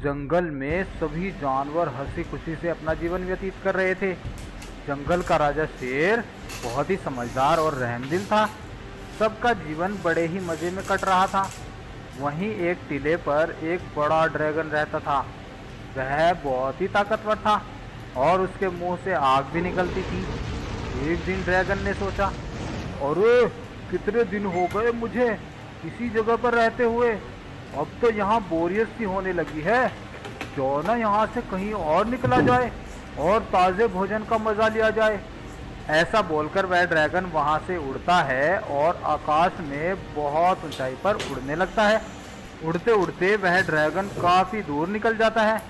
जंगल में सभी जानवर हंसी खुशी से अपना जीवन व्यतीत कर रहे थे। जंगल का राजा शेर बहुत ही समझदार और रहमदिल था। सबका जीवन बड़े ही मज़े में कट रहा था। वहीं एक टीले पर एक बड़ा ड्रैगन रहता था। वह बहुत ही ताकतवर था और उसके मुंह से आग भी निकलती थी। एक दिन ड्रैगन ने सोचा, अरे कितने दिन हो गए मुझे इसी जगह पर रहते हुए, अब तो यहाँ बोरियत सी होने लगी है। क्यों ना यहाँ से कहीं और निकला जाए और ताज़े भोजन का मज़ा लिया जाए। ऐसा बोलकर वह ड्रैगन वहाँ से उड़ता है और आकाश में बहुत ऊंचाई पर उड़ने लगता है। उड़ते उड़ते वह ड्रैगन काफ़ी दूर निकल जाता है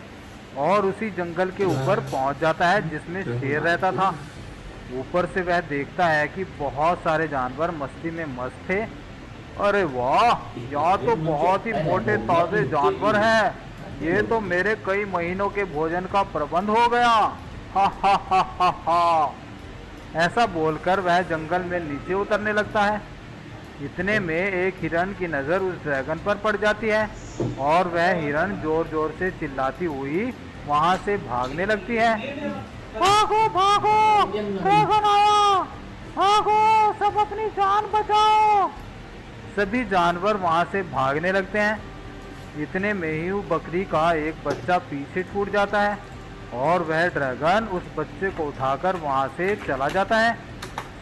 और उसी जंगल के ऊपर पहुँच जाता है जिसमें शेर रहता था। ऊपर से वह देखता है कि बहुत सारे जानवर मस्ती में मस्त थे। अरे वाह, यहाँ तो बहुत ही मोटे ताजे जानवर हैं। ये तो मेरे कई महीनों के भोजन का प्रबंध हो गया। हा हा हा हा हा। ऐसा बोलकर वह जंगल में नीचे उतरने लगता है। इतने में एक हिरन की नज़र उस ड्रैगन पर पड़ जाती है और वह हिरन जोर जोर से चिल्लाती हुई वहाँ से भागने लगती है। भागो भागो, ड्रैगन आया, भागो, सब अपनी जान बचाओ। सभी जानवर वहां से भागने लगते हैं। इतने में ही बकरी का एक बच्चा पीछे छूट जाता है और वह ड्रैगन उस बच्चे को उठाकर वहां से चला जाता है।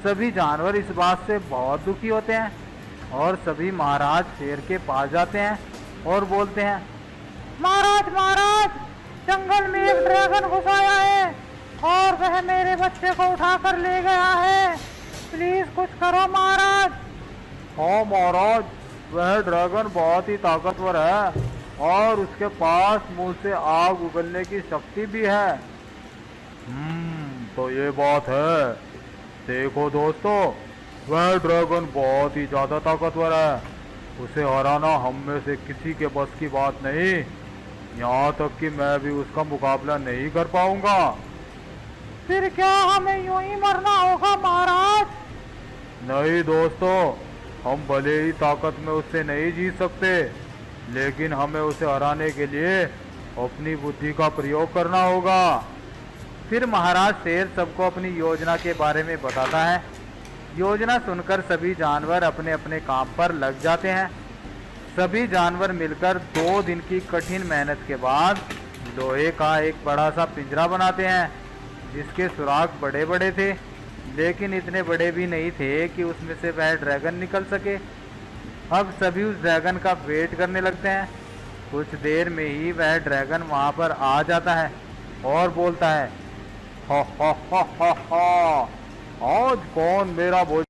सभी जानवर इस बात से बहुत दुखी होते हैं और सभी महाराज शेर के पास जाते हैं और बोलते हैं, महाराज महाराज, जंगल में एक ड्रैगन घुस आया है और वह मेरे बच्चे को उठाकर ले गया है। प्लीज कुछ करो महाराज। हाँ महाराज, वह ड्रैगन बहुत ही ताकतवर है और उसके पास मुंह से आग उगलने की शक्ति भी है। तो ये बात है। देखो दोस्तों, वह ड्रैगन बहुत ही ज़्यादा ताकतवर है। उसे हराना हम में से किसी के बस की बात नहीं। यहाँ तक कि मैं भी उसका मुकाबला नहीं कर पाऊंगा। फिर क्या हमें यूं ही मरना होगा महाराज? नहीं दोस्तों, हम भले ही ताकत में उससे नहीं जीत सकते, लेकिन हमें उसे हराने के लिए अपनी बुद्धि का प्रयोग करना होगा। फिर महाराज शेर सबको अपनी योजना के बारे में बताता है। योजना सुनकर सभी जानवर अपने अपने काम पर लग जाते हैं। सभी जानवर मिलकर 2 दिन की कठिन मेहनत के बाद लोहे का एक बड़ा सा पिंजरा बनाते हैं, जिसके सुराख बड़े बड़े थे, लेकिन इतने बड़े भी नहीं थे कि उसमें से वह ड्रैगन निकल सके। अब सभी उस ड्रैगन का वेट करने लगते हैं। कुछ देर में ही वह ड्रैगन वहाँ पर आ जाता है और बोलता है, हा हा हा हा हा, आज कौन मेरा भोजन